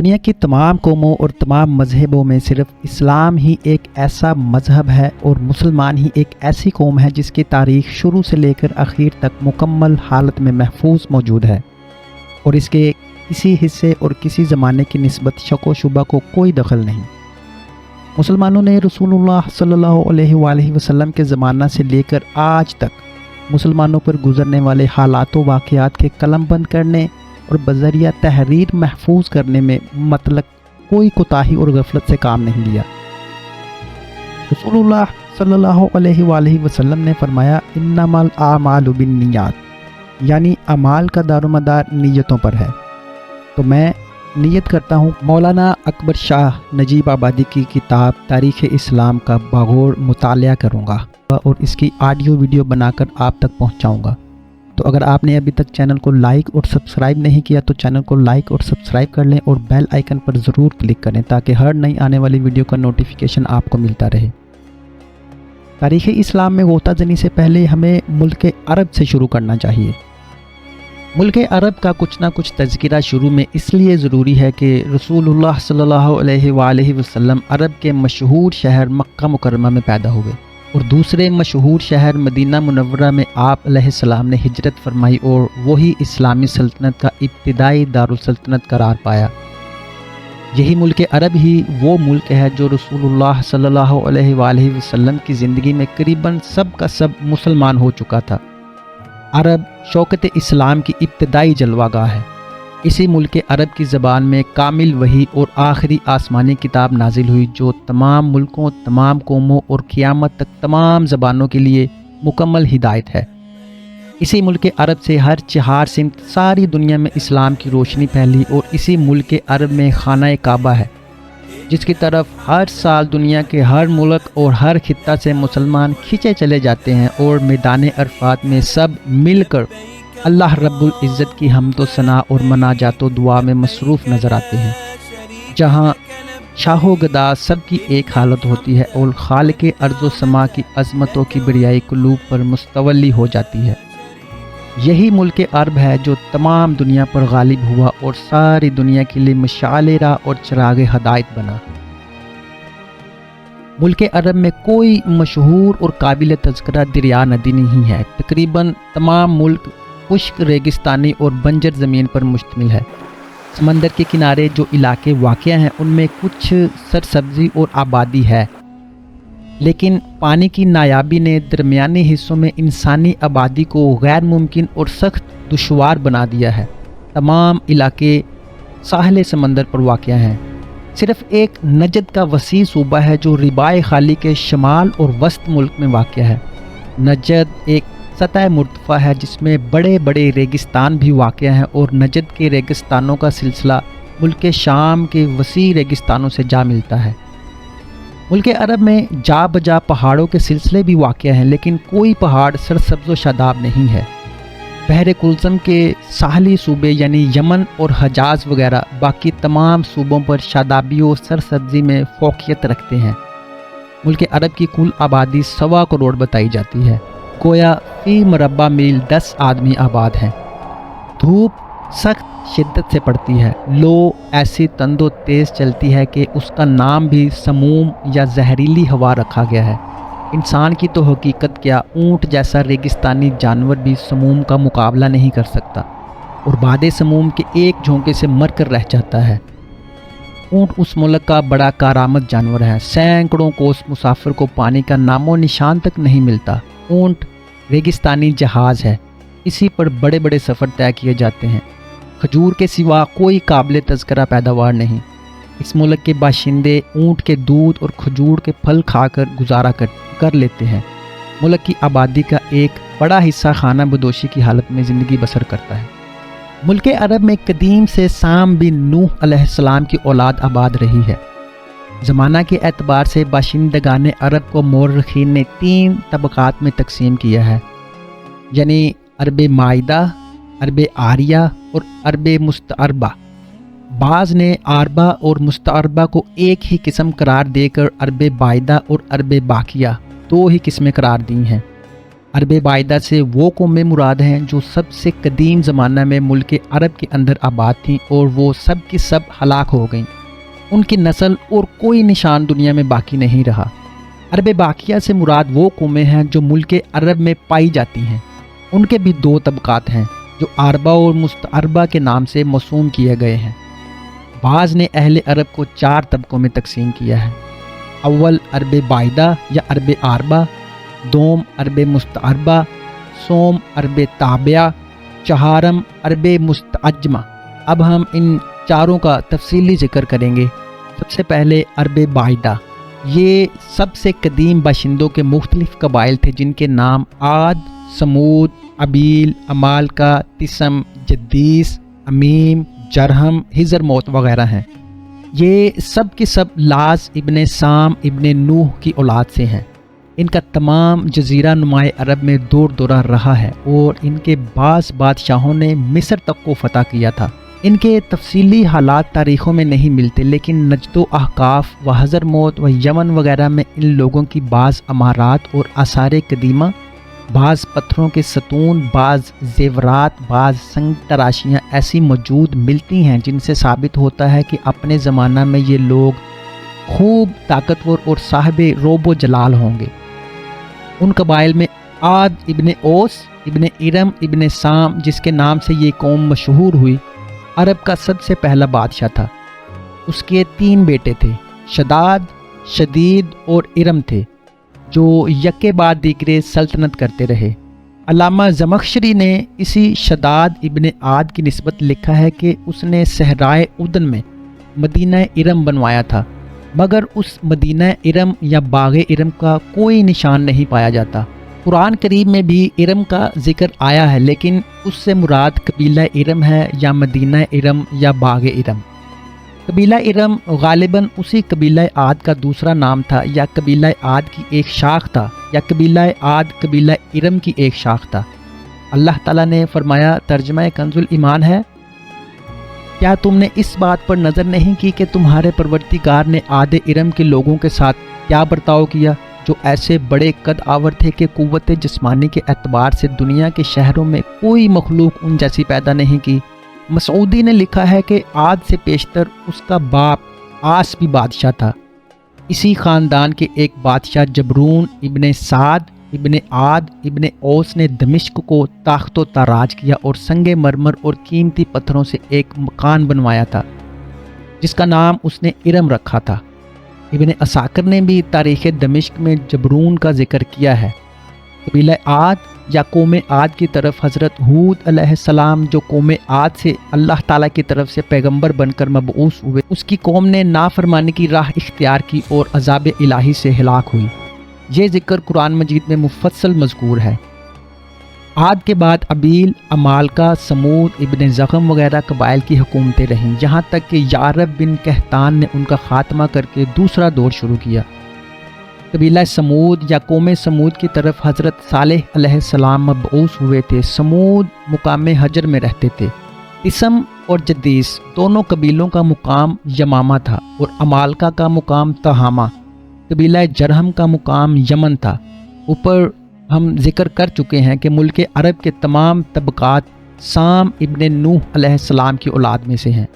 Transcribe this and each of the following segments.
دنیا کی تمام قوموں اور تمام مذہبوں میں صرف اسلام ہی ایک ایسا مذہب ہے اور مسلمان ہی ایک ایسی قوم ہے جس کی تاریخ شروع سے لے کر آخر تک مکمل حالت میں محفوظ موجود ہے اور اس کے کسی حصے اور کسی زمانے کی نسبت شک و شبہ کو کوئی دخل نہیں۔ مسلمانوں نے رسول اللہ صلی اللہ علیہ وآلہ وسلم کے زمانہ سے لے کر آج تک مسلمانوں پر گزرنے والے حالات و واقعات کے قلم بند کرنے اور بذریعہ تحریر محفوظ کرنے میں مطلق کوئی کوتاہی اور غفلت سے کام نہیں لیا۔ رسول اللہ صلی اللہ علیہ وآلہ وسلم نے فرمایا انما الاعمال بالنیات، یعنی اعمال کا دار و مدار نیتوں پر ہے۔ تو میں نیت کرتا ہوں مولانا اکبر شاہ نجیب آبادی کی کتاب تاریخ اسلام کا باغور مطالعہ کروں گا اور اس کی آڈیو ویڈیو بنا کر آپ تک پہنچاؤں گا۔ تو اگر آپ نے ابھی تک چینل کو لائک اور سبسکرائب نہیں کیا تو چینل کو لائک اور سبسکرائب کر لیں اور بیل آئیکن پر ضرور کلک کریں تاکہ ہر نئی آنے والی ویڈیو کا نوٹیفیکیشن آپ کو ملتا رہے۔ تاریخ اسلام میں غوطہ زنی سے پہلے ہمیں ملک عرب سے شروع کرنا چاہیے۔ ملک عرب کا کچھ نہ کچھ تذکرہ شروع میں اس لیے ضروری ہے کہ رسول اللہ صلی اللہ علیہ وآلہ وسلم عرب کے مشہور شہر مکہ مکرمہ میں پیدا ہوئے اور دوسرے مشہور شہر مدینہ منورہ میں آپ علیہ السلام نے ہجرت فرمائی اور وہی اسلامی سلطنت کا ابتدائی دارالسلطنت قرار پایا۔ یہی ملک عرب ہی وہ ملک ہے جو رسول اللہ صلی اللہ علیہ وآلہ وسلم کی زندگی میں قریباً سب کا سب مسلمان ہو چکا تھا۔ عرب شوکت اسلام کی ابتدائی جلوہ گاہ ہے۔ اسی ملک عرب کی زبان میں کامل وحی اور آخری آسمانی کتاب نازل ہوئی جو تمام ملکوں، تمام قوموں اور قیامت تک تمام زبانوں کے لیے مکمل ہدایت ہے۔ اسی ملک عرب سے ہر چہار سمت ساری دنیا میں اسلام کی روشنی پھیلی اور اسی ملک عرب میں خانہ کعبہ ہے جس کی طرف ہر سال دنیا کے ہر ملک اور ہر خطہ سے مسلمان کھینچے چلے جاتے ہیں اور میدان عرفات میں سب مل کر اللہ رب العزت کی حمد و ثنا اور مناجات و دعا میں مصروف نظر آتے ہیں، جہاں شاہ و گدا سب کی ایک حالت ہوتی ہے اور خالق ارض و سما کی عظمتوں کی بڑائی قلوب پر مستولی ہو جاتی ہے۔ یہی ملک عرب ہے جو تمام دنیا پر غالب ہوا اور ساری دنیا کے لیے مشعل راہ اور چراغ ہدایت بنا۔ ملک عرب میں کوئی مشہور اور قابل تذکرہ دریا ندی نہیں ہے۔ تقریباً تمام ملک خشک ریگستانی اور بنجر زمین پر مشتمل ہے۔ سمندر کے کنارے جو علاقے واقع ہیں ان میں کچھ سرسبزی اور آبادی ہے، لیکن پانی کی نایابی نے درمیانی حصوں میں انسانی آبادی کو غیر ممکن اور سخت دشوار بنا دیا ہے۔ تمام علاقے ساحل سمندر پر واقع ہیں۔ صرف ایک نجد کا وسیع صوبہ ہے جو رباء خالی کے شمال اور وسط ملک میں واقع ہے۔ نجد ایک سطح مرتفع ہے جس میں بڑے بڑے ریگستان بھی واقع ہیں اور نجد کے ریگستانوں کا سلسلہ ملک شام کے وسیع ریگستانوں سے جا ملتا ہے۔ ملک عرب میں جا بجا پہاڑوں کے سلسلے بھی واقع ہیں لیکن کوئی پہاڑ سرسبز و شاداب نہیں ہے۔ بحر کلثم کے ساحلی صوبے یعنی یمن اور حجاز وغیرہ باقی تمام صوبوں پر شادابی و سرسبزی میں فوقیت رکھتے ہیں۔ ملک عرب کی کل آبادی 1.25 کروڑ بتائی جاتی ہے، گویا فی مربع میل 10 آدمی آباد ہیں۔ دھوپ سخت شدت سے پڑتی ہے، لو ایسی تند و تیز چلتی ہے کہ اس کا نام بھی سموم یا زہریلی ہوا رکھا گیا ہے۔ انسان کی تو حقیقت کیا، اونٹ جیسا ریگستانی جانور بھی سموم کا مقابلہ نہیں کر سکتا اور بعد سموم کے ایک جھونکے سے مر کر رہ جاتا ہے۔ اونٹ اس ملک کا بڑا کارآمد جانور ہے، سینکڑوں کوس مسافر کو پانی کا نام و نشان تک نہیں ملتا۔ اونٹ ریگستانی جہاز ہے، اسی پر بڑے بڑے سفر طے کیے جاتے ہیں۔ کھجور کے سوا کوئی قابل تذکرہ پیداوار نہیں۔ اس ملک کے باشندے اونٹ کے دودھ اور کھجور کے پھل کھا کر گزارا کر لیتے ہیں۔ ملک کی آبادی کا ایک بڑا حصہ خانہ بدوشی کی حالت میں زندگی بسر کرتا ہے۔ ملک عرب میں قدیم سے سام بن نوح علیہ السلام کی اولاد آباد رہی ہے۔ زمانہ کے اعتبار سے باشندگان عرب کو مورخین نے 3 طبقات میں تقسیم کیا ہے، یعنی عرب مائدہ، عرب آریہ اور عرب مستعربہ۔ بعض نے عربہ اور مستعربہ کو ایک ہی قسم قرار دے کر عرب بائدہ اور عرب باقیہ 2 ہی قسمیں قرار دی ہیں۔ عرب باعدہ سے وہ قومیں مراد ہیں جو سب سے قدیم زمانہ میں ملک عرب کے اندر آباد تھیں اور وہ سب کی سب ہلاک ہو گئیں۔ ان کی نسل اور کوئی نشان دنیا میں باقی نہیں رہا۔ عرب باقیہ سے مراد وہ قومیں ہیں جو ملک عرب میں پائی جاتی ہیں۔ ان کے بھی دو طبقات ہیں جو عربہ اور مستعربہ کے نام سے موسوم کیے گئے ہیں۔ بعض نے اہل عرب کو 4 طبقوں میں تقسیم کیا ہے۔ اول عرب باعدہ یا عرب عربہ، دوم عرب مستعربہ، سوم عرب تابعہ، چہارم عرب مستعجمہ۔ اب ہم ان چاروں کا تفصیلی ذکر کریں گے۔ سب سے پہلے عرب باعدہ، یہ سب سے قدیم باشندوں کے مختلف قبائل تھے جن کے نام عاد، سمود، ابیل، عمالقہ، تسم، جدیس، امیم، جرہم، حضرموت وغیرہ ہیں۔ یہ سب کے سب لاز ابن سام ابن نوح کی اولاد سے ہیں۔ ان کا تمام جزیرہ نمائے عرب میں دور دورہ رہا ہے اور ان کے بعض بادشاہوں نے مصر تک کو فتح کیا تھا۔ ان کے تفصیلی حالات تاریخوں میں نہیں ملتے، لیکن نجد و احقاف و حضرموت و یمن وغیرہ میں ان لوگوں کی بعض عمارات اور آثار قدیمہ، بعض پتھروں کے ستون، بعض زیورات، بعض سنگ تراشیاں ایسی موجود ملتی ہیں جن سے ثابت ہوتا ہے کہ اپنے زمانہ میں یہ لوگ خوب طاقتور اور صاحب روب و جلال ہوں گے۔ ان قبائل میں عاد ابن اوس ابن ارم ابن سام، جس کے نام سے یہ قوم مشہور ہوئی، عرب کا سب سے پہلا بادشاہ تھا۔ اس کے 3 بیٹے تھے، شداد، شدید اور ارم تھے، جو یکے بعد دیگرے سلطنت کرتے رہے۔ علامہ زمخشری نے اسی شداد ابن عاد کی نسبت لکھا ہے کہ اس نے صحرائے اردن میں مدینہ ارم بنوایا تھا، مگر اس مدینہ ارم یا باغ ارم کا کوئی نشان نہیں پایا جاتا۔ قرآن کریم میں بھی ارم کا ذکر آیا ہے، لیکن اس سے مراد قبیلہ ارم ہے یا مدینہ ارم یا باغ ارم۔ قبیلہ ارم غالباً اسی قبیلہ عاد کا دوسرا نام تھا، یا قبیلہ عاد کی ایک شاخ تھا، یا قبیلہ عاد قبیلہ ارم کی ایک شاخ تھا۔ اللہ تعالیٰ نے فرمایا، ترجمہ کنز الایمان ہے، کیا تم نے اس بات پر نظر نہیں کی کہ تمہارے پروردگار نے عاد ارم کے لوگوں کے ساتھ کیا برتاؤ کیا، جو ایسے بڑے قد آور تھے کہ قوت جسمانی کے اعتبار سے دنیا کے شہروں میں کوئی مخلوق ان جیسی پیدا نہیں کی۔ مسعودی نے لکھا ہے کہ عاد سے پیشتر اس کا باپ آس بھی بادشاہ تھا۔ اسی خاندان کے ایک بادشاہ جبرون ابن سعد ابن عاد ابن اوس نے دمشق کو تاخت و تاراج کیا اور سنگ مرمر اور قیمتی پتھروں سے ایک مکان بنوایا تھا جس کا نام اس نے ارم رکھا تھا۔ ابن عساکر نے بھی تاریخ دمشق میں جبرون کا ذکر کیا ہے۔ قبیلہ عاد یا قوم عاد کی طرف حضرت ہود علیہ السلام، جو قوم عاد سے اللہ تعالیٰ کی طرف سے پیغمبر بن کر مبعوث ہوئے، اس کی قوم نے نافرمانی کی راہ اختیار کی اور عذاب الہی سے ہلاک ہوئی۔ یہ ذکر قرآن مجید میں مفصل مذکور ہے۔ عاد کے بعد ابیل، عمالقہ، سمود، ابن زغم وغیرہ قبائل کی حکومتیں رہیں، یہاں تک کہ یارب بن قحطان نے ان کا خاتمہ کر کے دوسرا دور شروع کیا۔ قبیلہ سمود یا قوم سمود کی طرف حضرت صالح علیہ السلام مبعوث ہوئے تھے۔ سمود مقام حجر میں رہتے تھے۔ اسم اور جدیس دونوں قبیلوں کا مقام یمامہ تھا اور عمالقہ کا مقام تہامہ۔ قبیلہ جرہم کا مقام یمن تھا۔ اوپر ہم ذکر کر چکے ہیں کہ ملک عرب کے تمام طبقات سام ابن نوح علیہ السلام کی اولاد میں سے ہیں۔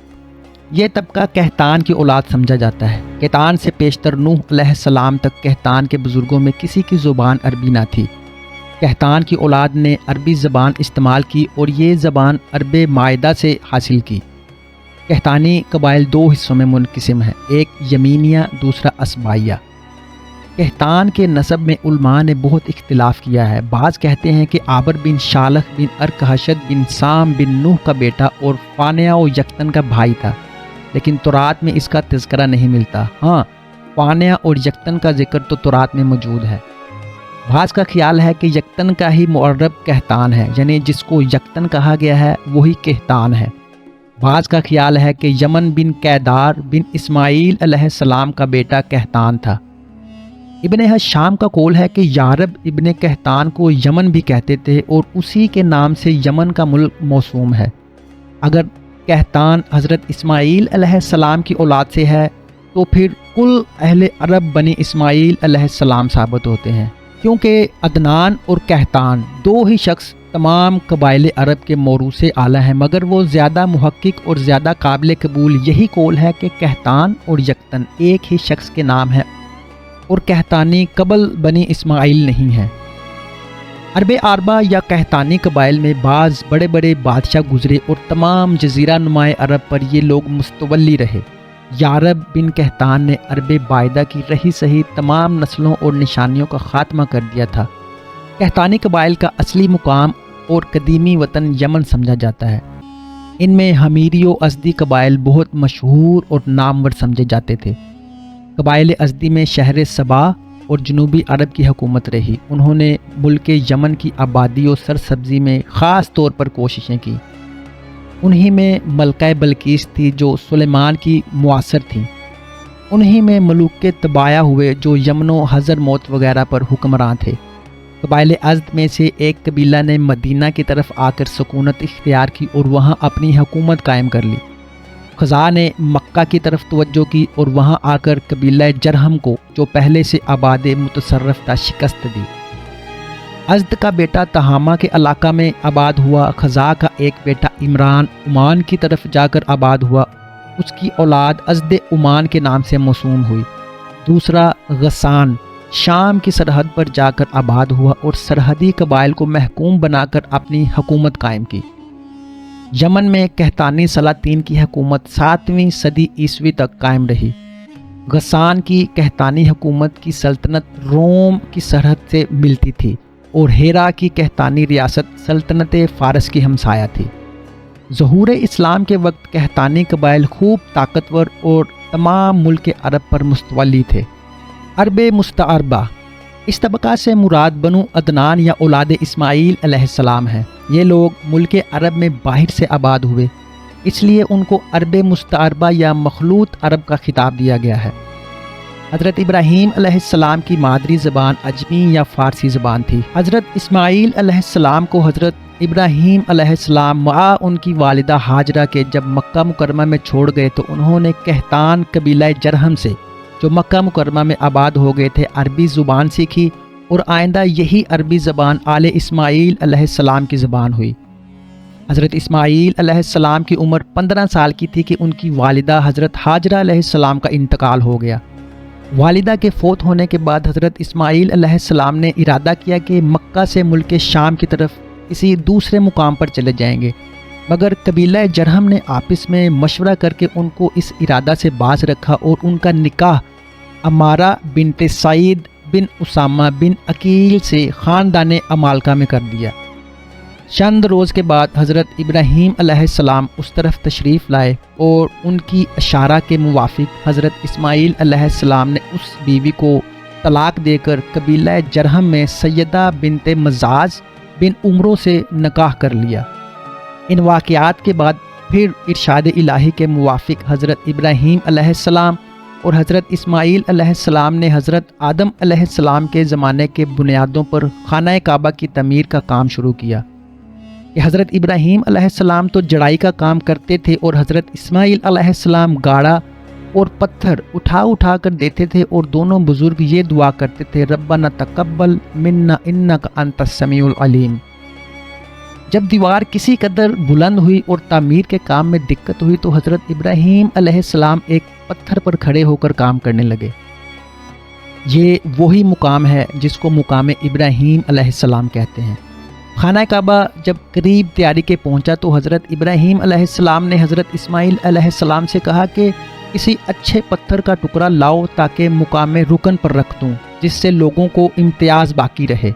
یہ طبقہ قحطان کی اولاد سمجھا جاتا ہے۔ قحطان سے پیشتر نوح علیہ السلام تک قحطان کے بزرگوں میں کسی کی زبان عربی نہ تھی۔ قحطان کی اولاد نے عربی زبان استعمال کی اور یہ زبان عرب مائدہ سے حاصل کی۔ قحطانی قبائل 2 حصوں میں منقسم ہیں، ایک یمینیہ، دوسرا اسبائیہ۔ قحطان کے نسب میں علماء نے بہت اختلاف کیا ہے۔ بعض کہتے ہیں کہ عابر بن شالخ بن ارکحشد بن سام بن نوح کا بیٹا اور فانیہ و یکتن کا بھائی تھا، لیکن تورات میں اس کا تذکرہ نہیں ملتا۔ ہاں، فانیہ اور یکتن کا ذکر تو تورات میں موجود ہے۔ بعض کا خیال ہے کہ یکتن کا ہی معرب قحطان ہے، یعنی جس کو یکتن کہا گیا ہے وہی قحطان ہے۔ بعض کا خیال ہے کہ یمن بن کیدار بن اسماعیل علیہ السلام کا بیٹا قحطان تھا۔ ابن حشام کا قول ہے کہ یارب ابن قحطان کو یمن بھی کہتے تھے اور اسی کے نام سے یمن کا ملک موسوم ہے۔ اگر قحطان حضرت اسماعیل علیہ السلام کی اولاد سے ہے تو پھر کل اہل عرب بنی اسماعیل علیہ السلام ثابت ہوتے ہیں۔ کیونکہ عدنان اور قحطان دو ہی شخص تمام قبائل عرب کے موروث اعلیٰ ہیں، مگر وہ زیادہ محقق اور زیادہ قابل قبول یہی قول ہے کہ قحطان اور یکتن ایک ہی شخص کے نام ہے اور قحطانی قبل بنی اسماعیل نہیں ہے۔ عرب عربہ یا قحطانی قبائل میں بعض بڑے بڑے بادشاہ گزرے اور تمام جزیرہ نماء عرب پر یہ لوگ مستولی رہے۔ یارب بن قحطان نے عرب باعدہ کی رہی سہی تمام نسلوں اور نشانیوں کا خاتمہ کر دیا تھا۔ قحطانی قبائل کا اصلی مقام اور قدیمی وطن یمن سمجھا جاتا ہے۔ ان میں حمیری و ازدی قبائل بہت مشہور اور نامور سمجھے جاتے تھے۔ قبائل ازدی میں شہر سبا اور جنوبی عرب کی حکومت رہی۔ انہوں نے ملک یمن کی آبادی و سرسبزی میں خاص طور پر کوششیں کی۔ انہی میں ملکہ بلقیس تھی جو سلیمان کی معاصر تھی۔ انہی میں ملوک کے تبایا ہوئے جو یمن و حضرموت وغیرہ پر حکمراں تھے۔ قبائل ازد میں سے ایک قبیلہ نے مدینہ کی طرف آ کر سکونت اختیار کی اور وہاں اپنی حکومت قائم کر لی۔ خزاع نے مکہ کی طرف توجہ کی اور وہاں آ کر قبیلہ جرہم کو جو پہلے سے آباد متصرف تھا شکست دی۔ ازد کا بیٹا تہامہ کے علاقہ میں آباد ہوا۔ خزاع کا ایک بیٹا عمران عمان کی طرف جا کر آباد ہوا، اس کی اولاد ازد عمان کے نام سے موسوم ہوئی۔ دوسرا غسان شام کی سرحد پر جا کر آباد ہوا اور سرحدی قبائل کو محکوم بنا کر اپنی حکومت قائم کی۔ یمن میں قحطانی سلاطین کی حکومت 7ویں صدی عیسوی تک قائم رہی۔ غسان کی قحطانی حکومت کی سلطنت روم کی سرحد سے ملتی تھی اور ہیرا کی قحطانی ریاست سلطنت فارس کی ہمسایہ تھی۔ ظہور اسلام کے وقت قحطانی قبائل خوب طاقتور اور تمام ملک عرب پر مستولی تھے۔ عرب مستعربہ اس طبقہ سے مراد بنو عدنان یا اولاد اسماعیل علیہ السلام ہیں۔ یہ لوگ ملک عرب میں باہر سے آباد ہوئے، اس لیے ان کو عرب مستعربہ یا مخلوط عرب کا خطاب دیا گیا ہے۔ حضرت ابراہیم علیہ السلام کی مادری زبان عجمی یا فارسی زبان تھی۔ حضرت اسماعیل علیہ السلام کو حضرت ابراہیم علیہ السلام مع ان کی والدہ ہاجرہ کے جب مکہ مکرمہ میں چھوڑ گئے تو انہوں نے قحطان قبیلہ جرہم سے جو مکہ مکرمہ میں آباد ہو گئے تھے عربی زبان سیکھی اور آئندہ یہی عربی زبان آل اسماعیل علیہ السلام کی زبان ہوئی۔ حضرت اسماعیل علیہ السلام کی عمر 15 سال کی تھی کہ ان کی والدہ حضرت ہاجرہ علیہ السلام کا انتقال ہو گیا۔ والدہ کے فوت ہونے کے بعد حضرت اسماعیل علیہ السلام نے ارادہ کیا کہ مکہ سے ملک شام کی طرف کسی دوسرے مقام پر چلے جائیں گے، مگر قبیلہ جرہم نے آپس میں مشورہ کر کے ان کو اس ارادہ سے باز رکھا اور ان کا نکاح عمارہ بنت سعید بن اسامہ بن عقیل سے خاندان عمالقہ میں کر دیا۔ چند روز کے بعد حضرت ابراہیم علیہ السلام اس طرف تشریف لائے اور ان کی اشارہ کے موافق حضرت اسماعیل علیہ السلام نے اس بیوی کو طلاق دے کر قبیلہ جرہم میں سیدہ بنت مزاز بن عمرو سے نکاح کر لیا۔ ان واقعات کے بعد پھر ارشاد الہی کے موافق حضرت ابراہیم علیہ السلام اور حضرت اسماعیل علیہ السلام نے حضرت آدم علیہ السلام کے زمانے کے بنیادوں پر خانہ کعبہ کی تعمیر کا کام شروع کیا۔ کہ حضرت ابراہیم علیہ السلام تو جڑائی کا کام کرتے تھے اور حضرت اسماعیل علیہ السلام گاڑا اور پتھر اٹھا کر دیتے تھے، اور دونوں بزرگ یہ دعا کرتے تھے ربنا تقبل منا انک انت السمیع العلیم۔ جب دیوار کسی قدر بلند ہوئی اور تعمیر کے کام میں دقت ہوئی تو حضرت ابراہیم علیہ السلام ایک پتھر پر کھڑے ہو کر کام کرنے لگے۔ یہ وہی مقام ہے جس کو مقام ابراہیم علیہ السلام کہتے ہیں۔ خانہ کعبہ جب قریب تیاری کے پہنچا تو حضرت ابراہیم علیہ السلام نے حضرت اسماعیل علیہ السلام سے کہا کہ کسی اچھے پتھر کا ٹکڑا لاؤ تاکہ مقام رکن پر رکھ دوں، جس سے لوگوں کو امتیاز باقی رہے۔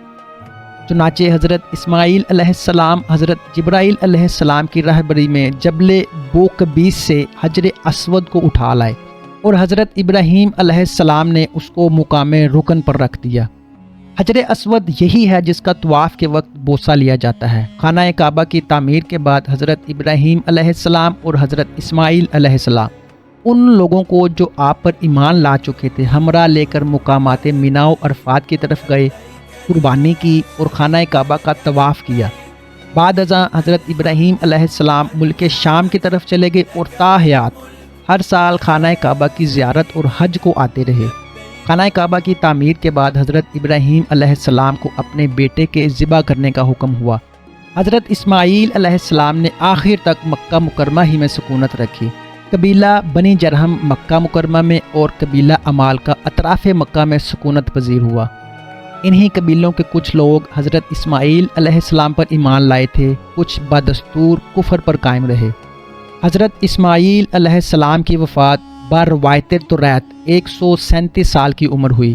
چنانچہ حضرت اسماعیل علیہ السلام حضرت جبرائیل علیہ السلام کی رہبری میں جبل بوقبیس سے حجر اسود کو اٹھا لائے اور حضرت ابراہیم علیہ السلام نے اس کو مقام رکن پر رکھ دیا۔ حجر اسود یہی ہے جس کا طواف کے وقت بوسہ لیا جاتا ہے۔ خانہ کعبہ کی تعمیر کے بعد حضرت ابراہیم علیہ السلام اور حضرت اسماعیل علیہ السلام ان لوگوں کو جو آپ پر ایمان لا چکے تھے ہمراہ لے کر مقامات مینا و عرفات کی طرف گئے، قربانی کی اور خانہ کعبہ کا طواف کیا۔ بعد ازاں حضرت ابراہیم علیہ السلام ملک شام کی طرف چلے گئے اور تا حیات ہر سال خانہ کعبہ کی زیارت اور حج کو آتے رہے۔ خانہ کعبہ کی تعمیر کے بعد حضرت ابراہیم علیہ السلام کو اپنے بیٹے کے ذبح کرنے کا حکم ہوا۔ حضرت اسماعیل علیہ السلام نے آخر تک مکہ مکرمہ ہی میں سکونت رکھی۔ قبیلہ بنی جرہم مکہ مکرمہ میں اور قبیلہ امال کا اطراف مکہ میں سکونت پذیر ہوا۔ انہی قبیلوں کے کچھ لوگ حضرت اسماعیل علیہ السلام پر ایمان لائے تھے، کچھ بدستور کفر پر قائم رہے۔ حضرت اسماعیل علیہ السلام کی وفات بروایت توریت 137 سال کی عمر ہوئی۔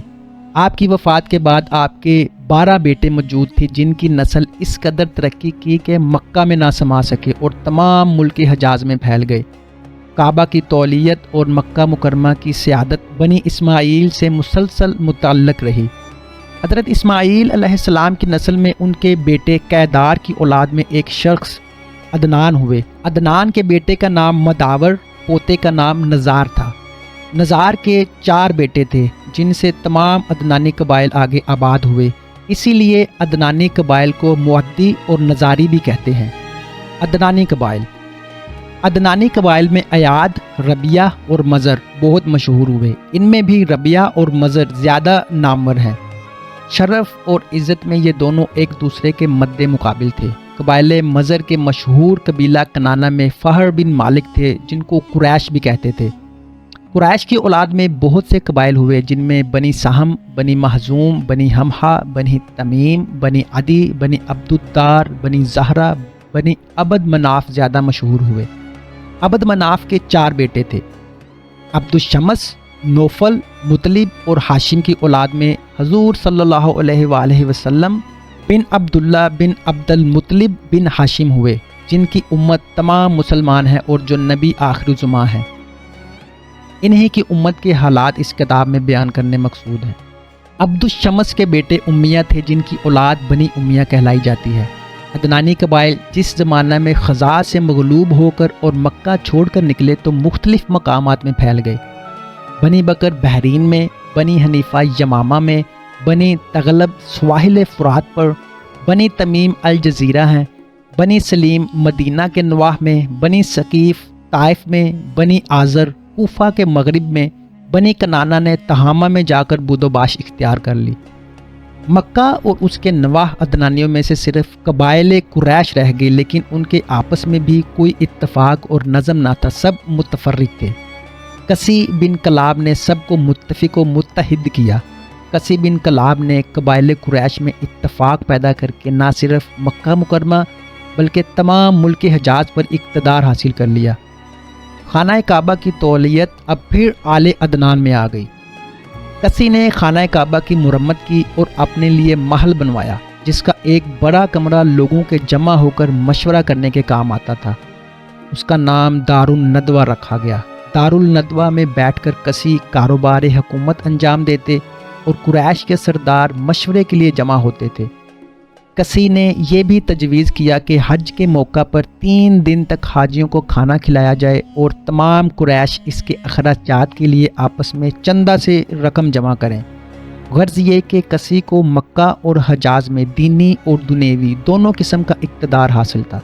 آپ کی وفات کے بعد آپ کے 12 بیٹے موجود تھے جن کی نسل اس قدر ترقی کی کہ مکہ میں نہ سما سکے اور تمام ملک حجاز میں پھیل گئے۔ کعبہ کی تولیت اور مکہ مکرمہ کی سیادت بنی اسماعیل سے مسلسل متعلق رہی۔ حضرت اسماعیل علیہ السلام کی نسل میں ان کے بیٹے کیدار کی اولاد میں ایک شخص عدنان ہوئے۔ عدنان کے بیٹے کا نام مداور، پوتے کا نام نزار تھا۔ نزار کے 4 بیٹے تھے جن سے تمام عدنانی قبائل آگے آباد ہوئے، اسی لیے عدنانی قبائل کو معدی اور نزاری بھی کہتے ہیں۔ عدنانی قبائل میں ایاد، ربیہ اور مزر بہت مشہور ہوئے۔ ان میں بھی ربیہ اور مزر زیادہ نامور ہیں۔ شرف اور عزت میں یہ دونوں ایک دوسرے کے مد مقابل تھے۔ قبائل مزر کے مشہور قبیلہ کنانہ میں فہر بن مالک تھے جن کو قریش بھی کہتے تھے۔ قریش کی اولاد میں بہت سے قبائل ہوئے جن میں بنی سہم، بنی مخزوم، بنی ہمحہ، بنی تمیم، بنی عدی، بنی عبدالدار، بنی زہرہ، بنی عبد مناف زیادہ مشہور ہوئے۔ عبد مناف کے 4 بیٹے تھے، عبدالشمس، نوفل، مطلب اور ہاشم کی اولاد میں حضور صلی اللہ علیہ وآلہ وسلم بن عبداللہ بن عبد المطلب بن ہاشم ہوئے جن کی امت تمام مسلمان ہیں اور جو نبی آخر الزماں ہیں۔ انہی کی امت کے حالات اس کتاب میں بیان کرنے مقصود ہیں۔ عبدالشمس کے بیٹے امیہ تھے جن کی اولاد بنی امیہ کہلائی جاتی ہے۔ عدنانی قبائل جس زمانہ میں خزاع سے مغلوب ہو کر اور مکہ چھوڑ کر نکلے تو مختلف مقامات میں پھیل گئے۔ بنی بکر بحرین میں، بنی حنیفہ یمامہ میں، بنی تغلب سواحل فرات پر، بنی تمیم الجزیرہ ہیں، بنی سلیم مدینہ کے نواح میں، بنی ثقیف طائف میں، بنی آزر کوفہ کے مغرب میں، بنی کنانہ نے تہامہ میں جا کر بود و باش اختیار کر لی۔ مکہ اور اس کے نواح عدنانیوں میں سے صرف قبائل قریش رہ گئی، لیکن ان کے آپس میں بھی کوئی اتفاق اور نظم نہ تھا، سب متفرق تھے۔ کسی بن کلاب نے سب کو متفق و متحد کیا۔ کسی بن کلاب نے قبائل قریش میں اتفاق پیدا کر کے نہ صرف مکہ مکرمہ بلکہ تمام ملک حجاز پر اقتدار حاصل کر لیا۔ خانہ کعبہ کی تولیت اب پھر آل عدنان میں آ گئی۔ کسی نے خانہ کعبہ کی مرمت کی اور اپنے لیے محل بنوایا جس کا ایک بڑا کمرہ لوگوں کے جمع ہو کر مشورہ کرنے کے کام آتا تھا۔ اس کا نام دار الندوہ رکھا گیا۔ دار الندوہ میں بیٹھ کر کسی کاروبار حکومت انجام دیتے اور قریش کے سردار مشورے کے لیے جمع ہوتے تھے۔ کسی نے یہ بھی تجویز کیا کہ حج کے موقع پر 3 دن تک حاجیوں کو کھانا کھلایا جائے اور تمام قریش اس کے اخراجات کے لیے آپس میں چندہ سے رقم جمع کریں۔ غرض یہ کہ کسی کو مکہ اور حجاز میں دینی اور دنیوی دونوں قسم کا اقتدار حاصل تھا۔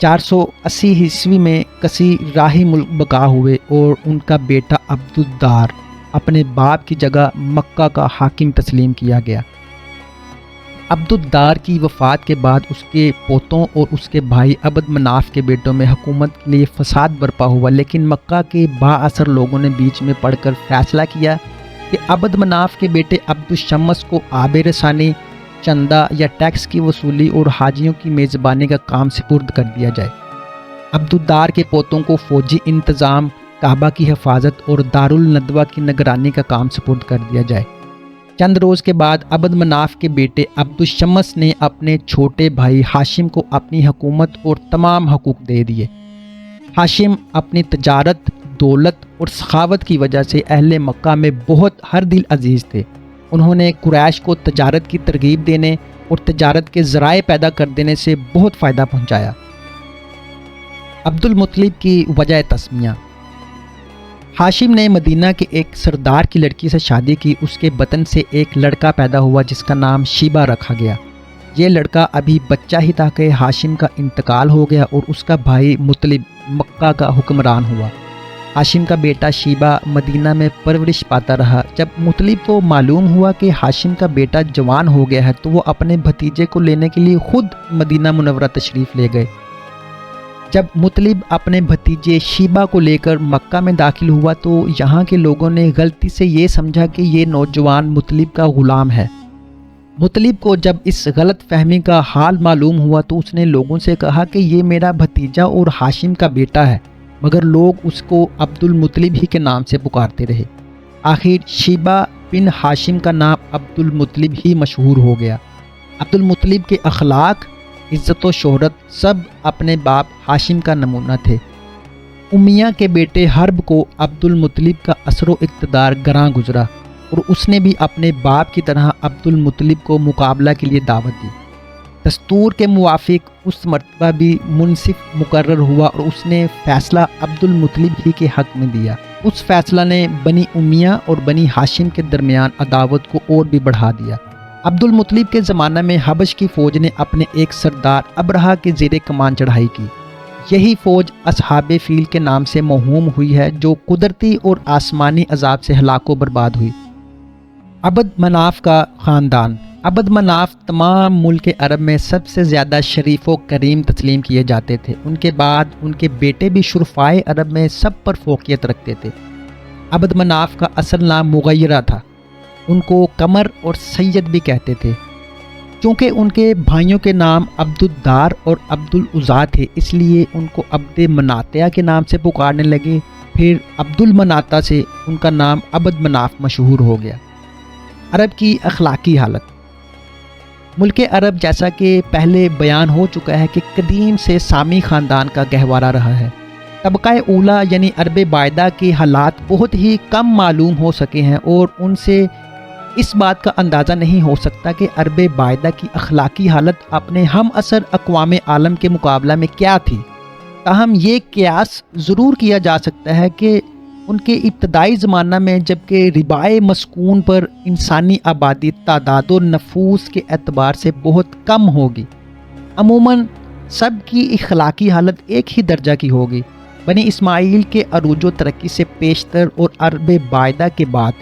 480 عیسوی میں کسی راہی ملک بقا ہوئے اور ان کا بیٹا عبدالدار اپنے باپ کی جگہ مکہ کا حاکم تسلیم کیا گیا۔ عبدالدار کی وفات کے بعد اس کے پوتوں اور اس کے بھائی عبد مناف کے بیٹوں میں حکومت کے لیے فساد برپا ہوا، لیکن مکہ کے با اثر لوگوں نے بیچ میں پڑھ کر فیصلہ کیا کہ عبد مناف کے بیٹے عبدالشمس کو آب رسانی، چندہ یا ٹیکس کی وصولی اور حاجیوں کی میزبانی کا کام سپرد کر دیا جائے۔ عبدالدار کے پوتوں کو فوجی انتظام، کعبہ کی حفاظت اور دار الندوہ کی نگرانی کا کام سپرد کر دیا جائے۔ چند روز کے بعد عبد مناف کے بیٹے عبدالشمس نے اپنے چھوٹے بھائی ہاشم کو اپنی حکومت اور تمام حقوق دے دیے۔ ہاشم اپنی تجارت، دولت اور سخاوت کی وجہ سے اہل مکہ میں بہت ہر دل عزیز تھے۔ انہوں نے قریش کو تجارت کی ترغیب دینے اور تجارت کے ذرائع پیدا کر دینے سے بہت فائدہ پہنچایا۔ عبد المطلب کی وجہ تسمیہ۔ ہاشم نے مدینہ کے ایک سردار کی لڑکی سے شادی کی۔ اس کے بطن سے ایک لڑکا پیدا ہوا جس کا نام شیبہ رکھا گیا۔ یہ لڑکا ابھی بچہ ہی تھا کہ ہاشم کا انتقال ہو گیا اور اس کا بھائی مطلب مکہ کا حکمران ہوا۔ ہاشم کا بیٹا شیبہ مدینہ میں پرورش پاتا رہا۔ جب مطلب کو معلوم ہوا کہ ہاشم کا بیٹا جوان ہو گیا ہے تو وہ اپنے بھتیجے کو لینے کے لیے خود مدینہ منورہ تشریف لے گئے۔ جب مطلب اپنے بھتیجے شیبہ کو لے کر مکہ میں داخل ہوا تو یہاں کے لوگوں نے غلطی سے یہ سمجھا کہ یہ نوجوان مطلب کا غلام ہے۔ مطلب کو جب اس غلط فہمی کا حال معلوم ہوا تو اس نے لوگوں سے کہا کہ یہ میرا بھتیجا اور ہاشم کا بیٹا ہے، مگر لوگ اس کو عبد المطلب ہی کے نام سے پکارتے رہے۔ آخر شیبہ بن ہاشم کا نام عبد المطلب ہی مشہور ہو گیا۔ عبد المطلب کے اخلاق، عزت و شہرت سب اپنے باپ ہاشم کا نمونہ تھے۔ امیہ کے بیٹے حرب کو عبد المطلب کا اثر و اقتدار گراں گزرا اور اس نے بھی اپنے باپ کی طرح عبد المطلب کو مقابلہ کے لیے دعوت دی۔ دستور کے موافق اس مرتبہ بھی منصف مقرر ہوا اور اس نے فیصلہ عبد المطلب ہی کے حق میں دیا۔ اس فیصلہ نے بنی امیہ اور بنی ہاشم کے درمیان عداوت کو اور بھی بڑھا دیا۔ عبد المطلب کے زمانہ میں حبش کی فوج نے اپنے ایک سردار ابرہہ کے زیر کمان چڑھائی کی۔ یہی فوج اصحاب فیل کے نام سے موہوم ہوئی ہے، جو قدرتی اور آسمانی عذاب سے ہلاک و برباد ہوئی۔ عبد مناف کا خاندان۔ عبد مناف تمام ملک عرب میں سب سے زیادہ شریف و کریم تسلیم کیے جاتے تھے۔ ان کے بعد ان کے بیٹے بھی شرفائے عرب میں سب پر فوقیت رکھتے تھے۔ عبد مناف کا اصل نام مغیرہ تھا۔ ان کو قمر اور سید بھی کہتے تھے۔ چونکہ ان کے بھائیوں کے نام عبد الدار اور عبد العزا تھے، اس لیے ان کو عبد مناتیہ کے نام سے پکارنے لگے۔ پھر عبد المناتا سے ان کا نام عبد مناف مشہور ہو گیا۔ عرب کی اخلاقی حالت۔ ملک عرب جیسا کہ پہلے بیان ہو چکا ہے کہ قدیم سے سامی خاندان کا گہوارہ رہا ہے۔ طبقہ اولا یعنی عرب باعدہ کے حالات بہت ہی کم معلوم ہو سکے ہیں اور ان سے اس بات کا اندازہ نہیں ہو سکتا کہ عرب باعدہ کی اخلاقی حالت اپنے ہم عصر اقوام عالم کے مقابلہ میں کیا تھی۔ تاہم یہ قیاس ضرور کیا جا سکتا ہے کہ ان کے ابتدائی زمانہ میں جبکہ ربائے مسکون پر انسانی آبادی تعداد و نفوس کے اعتبار سے بہت کم ہوگی، عموماً سب کی اخلاقی حالت ایک ہی درجہ کی ہوگی۔ بنی اسماعیل کے عروج و ترقی سے پیشتر اور عرب باعدہ کے بعد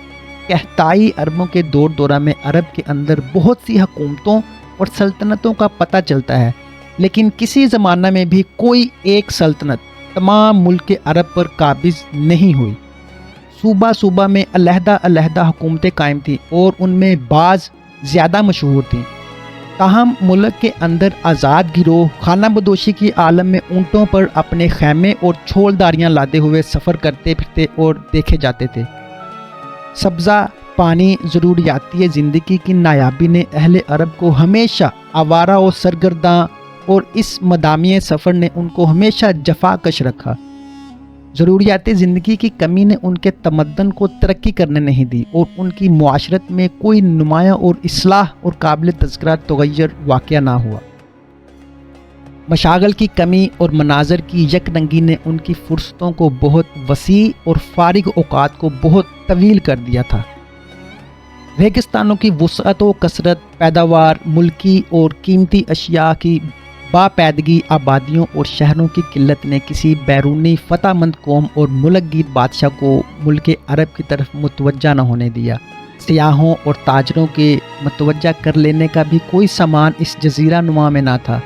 قحطائی عربوں کے دور دورہ میں عرب کے اندر بہت سی حکومتوں اور سلطنتوں کا پتہ چلتا ہے، لیکن کسی زمانہ میں بھی کوئی ایک سلطنت تمام ملک عرب پر قابض نہیں ہوئی۔ صوبہ صوبہ میں علیحدہ علیحدہ حکومتیں قائم تھیں اور ان میں بعض زیادہ مشہور تھیں۔ تاہم ملک کے اندر آزاد گروہ خانہ بدوشی کی عالم میں اونٹوں پر اپنے خیمے اور چھولداریاں لادے ہوئے سفر کرتے پھرتے اور دیکھے جاتے تھے۔ سبزہ، پانی، ضروریاتی زندگی کی نایابی نے اہل عرب کو ہمیشہ آوارہ و سرگرداں اور اس مدامی سفر نے ان کو ہمیشہ جفا کش رکھا۔ ضروریات زندگی کی کمی نے ان کے تمدن کو ترقی کرنے نہیں دی اور ان کی معاشرت میں کوئی نمایاں اور اصلاح اور قابل تذکرہ تغیر واقع نہ ہوا۔ مشاغل کی کمی اور مناظر کی یک رنگی نے ان کی فرصتوں کو بہت وسیع اور فارغ اوقات کو بہت طویل کر دیا تھا۔ ریگستانوں کی وسعت و کثرت، پیداوار، ملکی اور قیمتی اشیاء کی باپیدگی، آبادیوں اور شہروں کی قلت نے کسی بیرونی فتح مند قوم اور ملک گیر بادشاہ کو ملک عرب کی طرف متوجہ نہ ہونے دیا۔ سیاحوں اور تاجروں کے متوجہ کر لینے کا بھی کوئی سامان اس جزیرہ نما میں نہ تھا،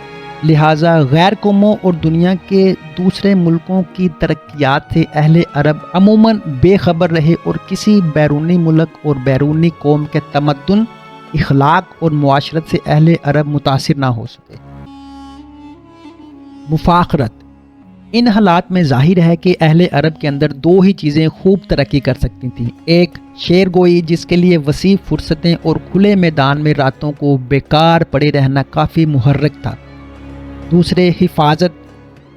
لہٰذا غیر قوموں اور دنیا کے دوسرے ملکوں کی ترقیات سے اہل عرب عموماً بے خبر رہے اور کسی بیرونی ملک اور بیرونی قوم کے تمدن، اخلاق اور معاشرت سے اہل عرب متاثر نہ ہو سکے۔ مفاخرت۔ ان حالات میں ظاہر ہے کہ اہل عرب کے اندر دو ہی چیزیں خوب ترقی کر سکتی تھیں، ایک شعر گوئی جس کے لیے وسیع فرصتیں اور کھلے میدان میں راتوں کو بیکار پڑے رہنا کافی محرک تھا، دوسرے حفاظت۔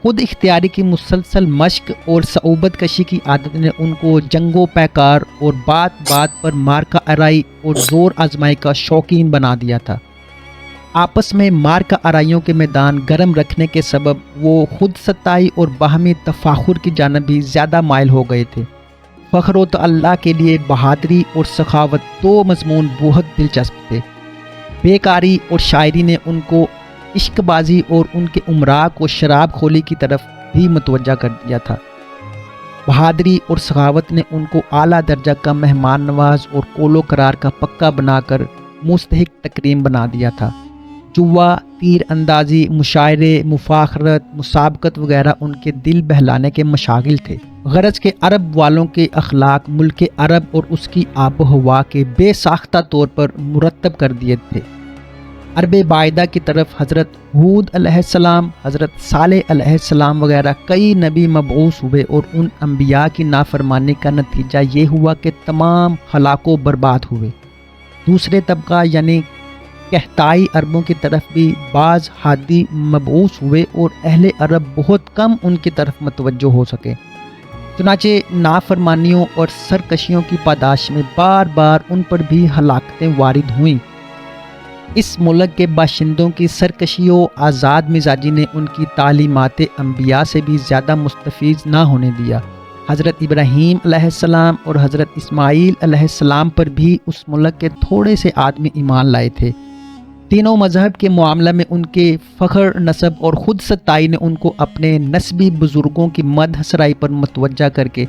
خود اختیاری کی مسلسل مشق اور صعوبت کشی کی عادت نے ان کو جنگ و پیکار اور بات بات پر مارکہ آرائی اور زور آزمائی کا شوقین بنا دیا تھا۔ آپس میں مارکہ آرائیوں کے میدان گرم رکھنے کے سبب وہ خود ستائی اور باہمی تفاخر کی جانب بھی زیادہ مائل ہو گئے تھے۔ فخر و تعلیٰ کے لیے بہادری اور سخاوت دو مضمون بہت دلچسپ تھے۔ بیکاری اور شاعری نے ان کو عشق بازی اور ان کے امراء کو شراب خوری کی طرف بھی متوجہ کر دیا تھا۔ بہادری اور سخاوت نے ان کو اعلیٰ درجہ کا مہمان نواز اور کول و قرار کا پکا بنا کر مستحق تکریم بنا دیا تھا۔ جوا، تیر اندازی، مشاعرے، مفاخرت، مسابقت وغیرہ ان کے دل بہلانے کے مشاغل تھے۔ غرض کہ عرب والوں کے اخلاق ملک عرب اور اس کی آب و ہوا کے بے ساختہ طور پر مرتب کر دیے تھے۔ عرب باعدہ کی طرف حضرت ہود علیہ السلام، حضرت صالح علیہ السلام وغیرہ کئی نبی مبعوث ہوئے، اور ان انبیاء کی نافرمانی کا نتیجہ یہ ہوا کہ تمام ہلاک و برباد ہوئے۔ دوسرے طبقہ یعنی قحطائی عربوں کی طرف بھی بعض ہادی مبعوث ہوئے، اور اہل عرب بہت کم ان کی طرف متوجہ ہو سکے۔ چنانچہ نافرمانیوں اور سرکشیوں کی پاداش میں بار بار ان پر بھی ہلاکتیں وارد ہوئیں۔ اس ملک کے باشندوں کی سرکشی و آزاد مزاجی نے ان کی تعلیمات انبیاء سے بھی زیادہ مستفیض نہ ہونے دیا۔ حضرت ابراہیم علیہ السلام اور حضرت اسماعیل علیہ السلام پر بھی اس ملک کے تھوڑے سے آدمی ایمان لائے تھے۔ تینوں مذہب کے معاملہ میں ان کے فخر نسب اور خود ستائی نے ان کو اپنے نسبی بزرگوں کی مدح سرائی پر متوجہ کر کے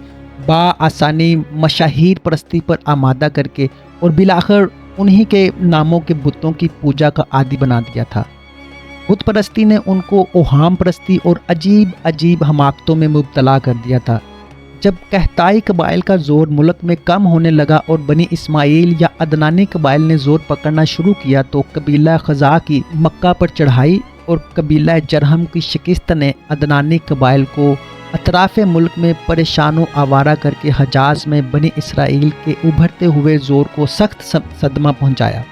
بآسانی مشاہیر پرستی پر آمادہ کر کے اور بالآخر انہی کے ناموں کے بتوں کی پوجا کا عادی بنا دیا تھا۔ بت پرستی نے ان کو اوہام پرستی اور عجیب عجیب حماقتوں میں مبتلا کر دیا تھا۔ جب قحطائی قبائل کا زور ملک میں کم ہونے لگا اور بنی اسماعیل یا عدنانی قبائل نے زور پکڑنا شروع کیا، تو قبیلہ خزاع کی مکہ پر چڑھائی اور قبیلہ جرہم کی شکست نے عدنانی قبائل کو اطراف ملک میں پریشان و آوارہ کر کے حجاز میں بنی اسرائیل کے ابھرتے ہوئے زور کو سخت صدمہ پہنچایا،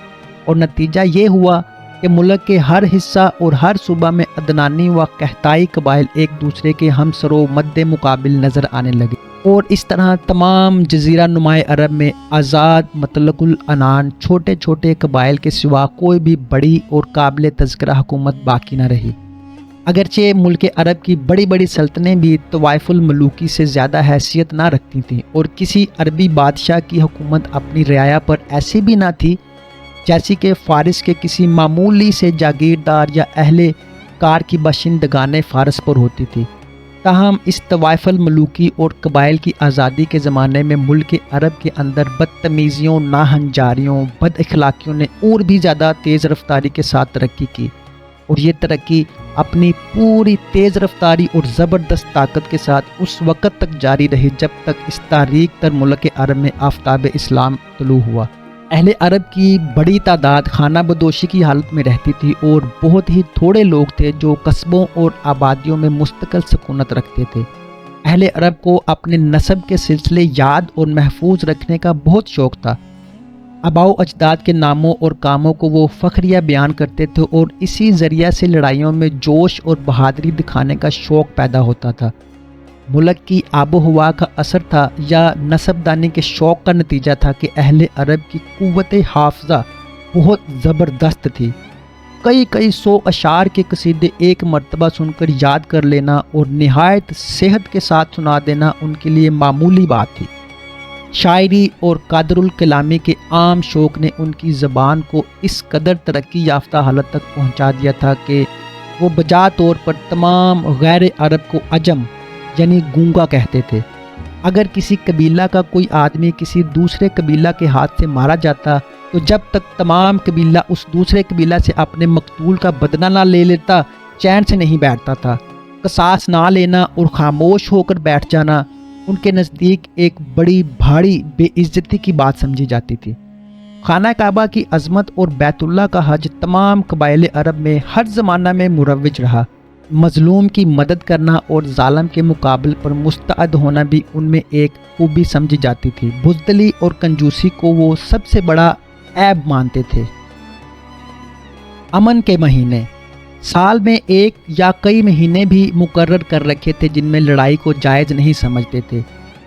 اور نتیجہ یہ ہوا کہ ملک کے ہر حصہ اور ہر صوبہ میں عدنانی و قحطائی قبائل ایک دوسرے کے ہمسر و مد مقابل نظر آنے لگے، اور اس طرح تمام جزیرہ نمائے عرب میں آزاد مطلق العنان چھوٹے چھوٹے قبائل کے سوا کوئی بھی بڑی اور قابل تذکرہ حکومت باقی نہ رہی۔ اگرچہ ملک عرب کی بڑی بڑی سلطنتیں بھی طوائف الملوکی سے زیادہ حیثیت نہ رکھتی تھیں، اور کسی عربی بادشاہ کی حکومت اپنی رعایا پر ایسی بھی نہ تھی جیسی کہ فارس کے کسی معمولی سے جاگیردار یا اہل کار کی باشندگان فارس پر ہوتی تھی۔ تاہم اس طوائف الملوکی اور قبائل کی آزادی کے زمانے میں ملک عرب کے اندر بدتمیزیوں، ناہنجاریوں، بد اخلاقیوں نے اور بھی زیادہ تیز رفتاری کے ساتھ ترقی کی، اور یہ ترقی اپنی پوری تیز رفتاری اور زبردست طاقت کے ساتھ اس وقت تک جاری رہی جب تک اس تاریک تر ملک عرب میں آفتاب اسلام طلوع ہوا۔ اہل عرب کی بڑی تعداد خانہ بدوشی کی حالت میں رہتی تھی، اور بہت ہی تھوڑے لوگ تھے جو قصبوں اور آبادیوں میں مستقل سکونت رکھتے تھے۔ اہل عرب کو اپنے نسب کے سلسلے یاد اور محفوظ رکھنے کا بہت شوق تھا۔ آباء و اجداد کے ناموں اور کاموں کو وہ فخریہ بیان کرتے تھے، اور اسی ذریعہ سے لڑائیوں میں جوش اور بہادری دکھانے کا شوق پیدا ہوتا تھا۔ ملک کی آب و ہوا کا اثر تھا یا نسب دانی کے شوق کا نتیجہ تھا کہ اہل عرب کی قوت حافظہ بہت زبردست تھی۔ کئی سو اشعار کے قصیدے ایک مرتبہ سن کر یاد کر لینا اور نہایت صحت کے ساتھ سنا دینا ان کے لیے معمولی بات تھی۔ شاعری اور قادر الکلامی کے عام شوق نے ان کی زبان کو اس قدر ترقی یافتہ حالت تک پہنچا دیا تھا کہ وہ بجا طور پر تمام غیر عرب کو عجم یعنی گونگا کہتے تھے۔ اگر کسی قبیلہ کا کوئی آدمی کسی دوسرے قبیلہ کے ہاتھ سے مارا جاتا تو جب تک تمام قبیلہ اس دوسرے قبیلہ سے اپنے مقتول کا بدلہ نہ لے لیتا چین سے نہیں بیٹھتا تھا۔ قصاص نہ لینا اور خاموش ہو کر بیٹھ جانا ان کے نزدیک ایک بڑی بھاری بے عزتی کی بات سمجھی جاتی تھی۔ خانہ کعبہ کی عظمت اور بیت اللہ کا حج تمام قبائل عرب میں ہر زمانہ میں مروج رہا۔ مظلوم کی مدد کرنا اور ظالم کے مقابل پر مستعد ہونا بھی ان میں ایک خوبی سمجھی جاتی تھی۔ بزدلی اور کنجوسی کو وہ سب سے بڑا عیب مانتے تھے۔ امن کے مہینے، سال میں ایک یا کئی مہینے بھی مقرر کر رکھے تھے جن میں لڑائی کو جائز نہیں سمجھتے تھے۔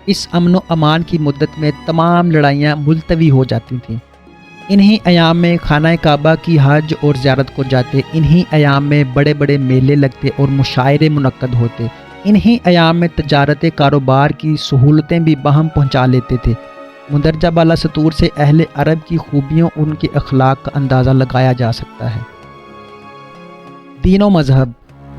اس امن و امان کی مدت میں تمام لڑائیاں ملتوی ہو جاتی تھیں۔ انہی ایام میں خانہ کعبہ کی حج اور زیارت کو جاتے، انہی ایام میں بڑے بڑے میلے لگتے اور مشاعرے منعقد ہوتے، انہی ایام میں تجارت کاروبار کی سہولتیں بھی باہم پہنچا لیتے تھے۔ مندرجہ بالا سطور سے اہل عرب کی خوبیوں ان کے اخلاق کا اندازہ لگایا جا سکتا ہے۔ دین و مذہب،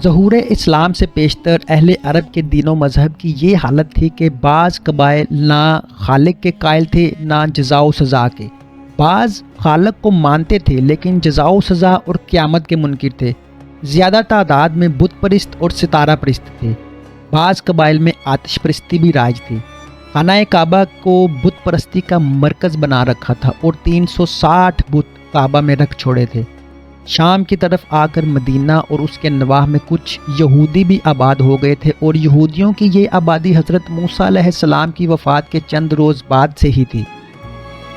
ظہور اسلام سے پیشتر اہل عرب کے دین و مذہب کی یہ حالت تھی کہ بعض قبائل نہ خالق کے قائل تھے نہ جزا و سزا کے۔ بعض خالق کو مانتے تھے لیکن جزا و سزا اور قیامت کے منکر تھے۔ زیادہ تعداد میں بت پرست اور ستارہ پرست تھے۔ بعض قبائل میں آتش پرستی بھی رائج تھی۔ خانہ کعبہ کو بت پرستی کا مرکز بنا رکھا تھا اور 360 بت کعبہ میں رکھ چھوڑے تھے۔ شام کی طرف آ کر مدینہ اور اس کے نواح میں کچھ یہودی بھی آباد ہو گئے تھے، اور یہودیوں کی یہ آبادی حضرت موسیٰ علیہ السلام کی وفات کے چند روز بعد سے ہی تھی۔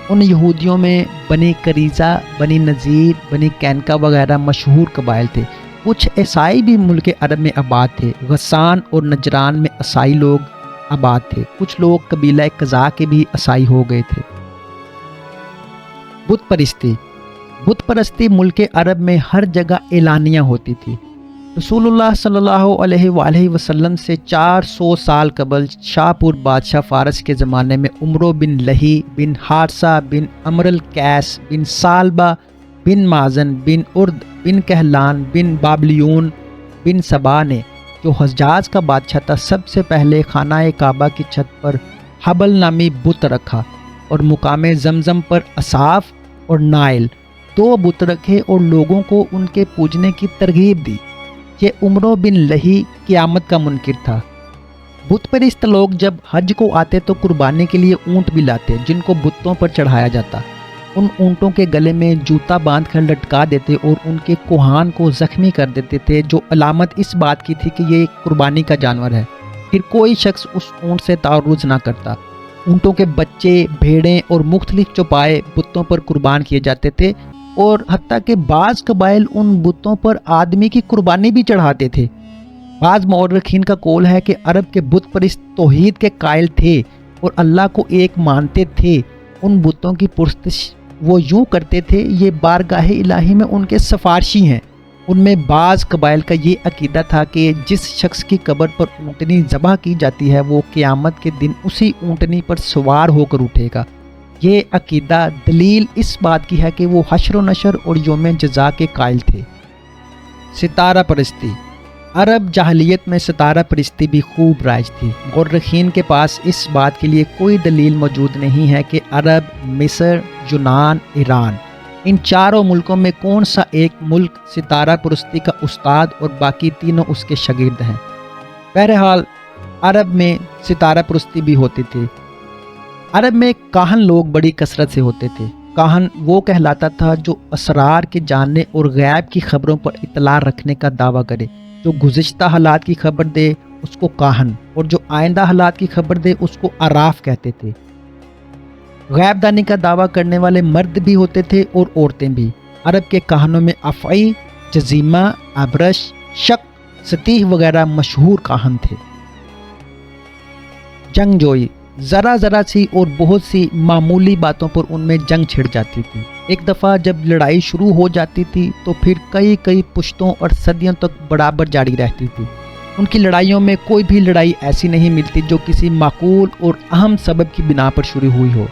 ان یہودیوں میں بنی قریظہ، بنی نذیر، بنی قینقاع وغیرہ مشہور قبائل تھے۔ کچھ عیسائی بھی ملک عرب میں آباد تھے۔ غسان اور نجران میں عیسائی لوگ آباد تھے۔ کچھ لوگ قبیلہ قزاع کے بھی عیسائی ہو گئے تھے۔ بت پرستی بت پرستی ملک عرب میں ہر جگہ اعلانیہ ہوتی تھی۔ رسول اللہ صلی اللہ علیہ وآلہ وسلم سے 400 سال قبل شاہ پور بادشاہ فارس کے زمانے میں عمرو بن لہی بن حارثہ بن عمرو القیس بن سالبہ بن مازن بن ارد بن کہلان بن بابلیون بن سبا نے، جو حجاز کا بادشاہ تھا، سب سے پہلے خانہ کعبہ کی چھت پر حبل نامی بت رکھا اور مقام زمزم پر اصاف اور نائل 2 بت رکھے اور لوگوں کو ان کے پوجنے کی ترغیب دی۔ یہ عمرو بن لہی قیامت کا منکر تھا۔ بت پرست لوگ جب حج کو آتے تو قربانی کے لیے اونٹ بھی لاتے جن کو بتوں پر چڑھایا جاتا۔ ان اونٹوں کے گلے میں جوتا باندھ کر لٹکا دیتے اور ان کے کوہان کو زخمی کر دیتے تھے، جو علامت اس بات کی تھی کہ یہ ایک قربانی کا جانور ہے۔ پھر کوئی شخص اس اونٹ سے تعرض نہ کرتا۔ اونٹوں کے بچے، بھیڑیں اور مختلف چوپائے بتوں پر قربان کیے جاتے تھے، اور حتیٰ کہ بعض قبائل ان بتوں پر آدمی کی قربانی بھی چڑھاتے تھے۔ بعض مورخین کا قول ہے کہ عرب کے بت پرست توحید کے قائل تھے اور اللہ کو ایک مانتے تھے۔ ان بتوں کی پرستش وہ یوں کرتے تھے، یہ بارگاہ الہی میں ان کے سفارشی ہیں۔ ان میں بعض قبائل کا یہ عقیدہ تھا کہ جس شخص کی قبر پر اونٹنی ذبح کی جاتی ہے وہ قیامت کے دن اسی اونٹنی پر سوار ہو کر اٹھے گا۔ یہ عقیدہ دلیل اس بات کی ہے کہ وہ حشر و نشر اور یوم جزا کے قائل تھے۔ ستارہ پرستی عرب جاہلیت میں ستارہ پرستی بھی خوب رائج تھی۔ مورخین کے پاس اس بات کے لیے کوئی دلیل موجود نہیں ہے کہ عرب، مصر، یونان، ایران، ان چاروں ملکوں میں کون سا ایک ملک ستارہ پرستی کا استاد اور باقی تینوں اس کے شاگرد ہیں۔ بہرحال عرب میں ستارہ پرستی بھی ہوتی تھی۔ عرب میں کاہن لوگ بڑی کثرت سے ہوتے تھے۔ کاہن وہ کہلاتا تھا جو اسرار کے جاننے اور غیب کی خبروں پر اطلاع رکھنے کا دعویٰ کرے۔ جو گزشتہ حالات کی خبر دے اس کو کاہن، اور جو آئندہ حالات کی خبر دے اس کو عراف کہتے تھے۔ غیب دانی کا دعویٰ کرنے والے مرد بھی ہوتے تھے اور عورتیں بھی۔ عرب کے کاہنوں میں افعی، جزیمہ، ابرش، شق، ستیح وغیرہ مشہور کاہن تھے۔ جنگ جوئی ذرا ذرا سی اور بہت سی معمولی باتوں پر ان میں جنگ چھڑ جاتی تھی۔ ایک دفعہ جب لڑائی شروع ہو جاتی تھی تو پھر کئی پشتوں اور صدیوں تک برابر جاری رہتی تھی۔ ان کی لڑائیوں میں کوئی بھی لڑائی ایسی نہیں ملتی جو کسی معقول اور اہم سبب کی بنا پر شروع ہوئی ہو۔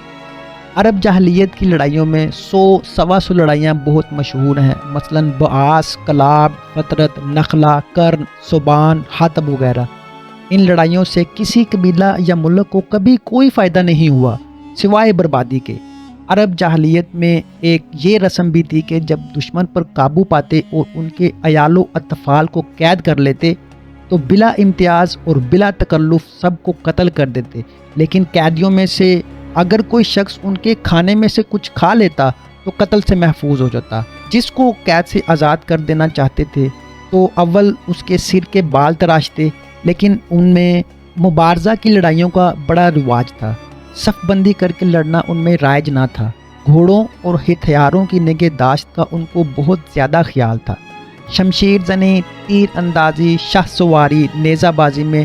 عرب جاہلیت کی لڑائیوں میں 100-125 لڑائیاں بہت مشہور ہیں، مثلاً بعاث، کلاب، فترت، نخلا، کرن، صبان، حطب وغیرہ۔ ان لڑائیوں سے کسی قبیلہ یا ملک کو کبھی کوئی فائدہ نہیں ہوا سوائے بربادی کے۔ عرب جاہلیت میں ایک یہ رسم بھی تھی کہ جب دشمن پر قابو پاتے اور ان کے عیال و اطفال کو قید کر لیتے تو بلا امتیاز اور بلا تکلف سب کو قتل کر دیتے، لیکن قیدیوں میں سے اگر کوئی شخص ان کے کھانے میں سے کچھ کھا لیتا تو قتل سے محفوظ ہو جاتا۔ جس کو قید سے آزاد کر دینا چاہتے تھے تو اول اس کے سر کے بال تراشتے، لیکن ان میں مبارزہ کی لڑائیوں کا بڑا رواج تھا۔ صف بندی کر کے لڑنا ان میں رائج نہ تھا۔ گھوڑوں اور ہتھیاروں کی نگہداشت کا ان کو بہت زیادہ خیال تھا۔ شمشیر زنی، تیر اندازی، شاہ سواری، نیزہ بازی میں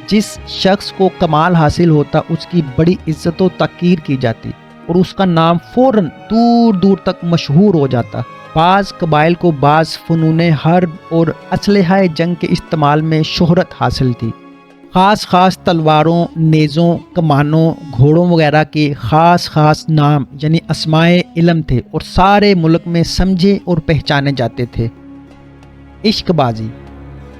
جس شخص کو کمال حاصل ہوتا اس کی بڑی عزت و تقریر کی جاتی اور اس کا نام فوراً دور دور تک مشہور ہو جاتا۔ بعض قبائل کو بعض فنون حرب اور اسلحہ جنگ کے استعمال میں شہرت حاصل تھی۔ خاص تلواروں، نیزوں، کمانوں، گھوڑوں وغیرہ کے خاص نام یعنی اسمائے علم تھے اور سارے ملک میں سمجھے اور پہچانے جاتے تھے۔ عشق بازی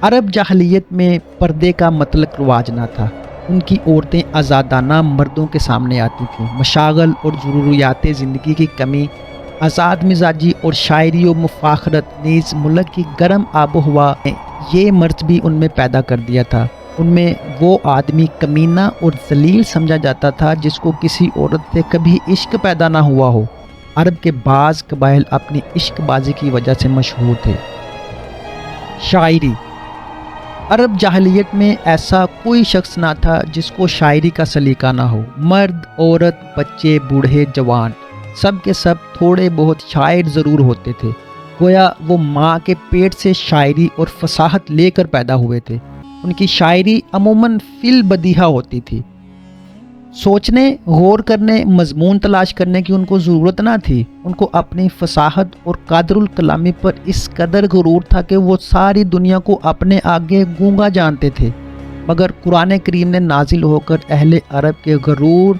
عرب جاہلیت میں پردے کا مطلق رواج نہ تھا۔ ان کی عورتیں آزادانہ مردوں کے سامنے آتی تھیں۔ مشاغل اور ضروریات زندگی کی کمی، آزاد مزاجی اور شاعری و مفاخرت نیز ملک کی گرم آب و ہوا نے یہ مرض بھی ان میں پیدا کر دیا تھا۔ ان میں وہ آدمی کمینہ اور ذلیل سمجھا جاتا تھا جس کو کسی عورت سے کبھی عشق پیدا نہ ہوا ہو۔ عرب کے بعض قبائل اپنی عشق بازی کی وجہ سے مشہور تھے۔ شاعری۔ عرب جاہلیت میں ایسا کوئی شخص نہ تھا جس کو شاعری کا سلیقہ نہ ہو۔ مرد، عورت، بچے، بوڑھے، جوان، سب کے سب تھوڑے بہت شاعر ضرور ہوتے تھے، گویا وہ ماں کے پیٹ سے شاعری اور فصاحت لے کر پیدا ہوئے تھے۔ ان کی شاعری عموماً فی البدیہہ ہوتی تھی۔ سوچنے، غور کرنے، مضمون تلاش کرنے کی ان کو ضرورت نہ تھی۔ ان کو اپنی فصاحت اور قادر الکلامی پر اس قدر غرور تھا کہ وہ ساری دنیا کو اپنے آگے گونگا جانتے تھے، مگر قرآن کریم نے نازل ہو کر اہل عرب کے غرور،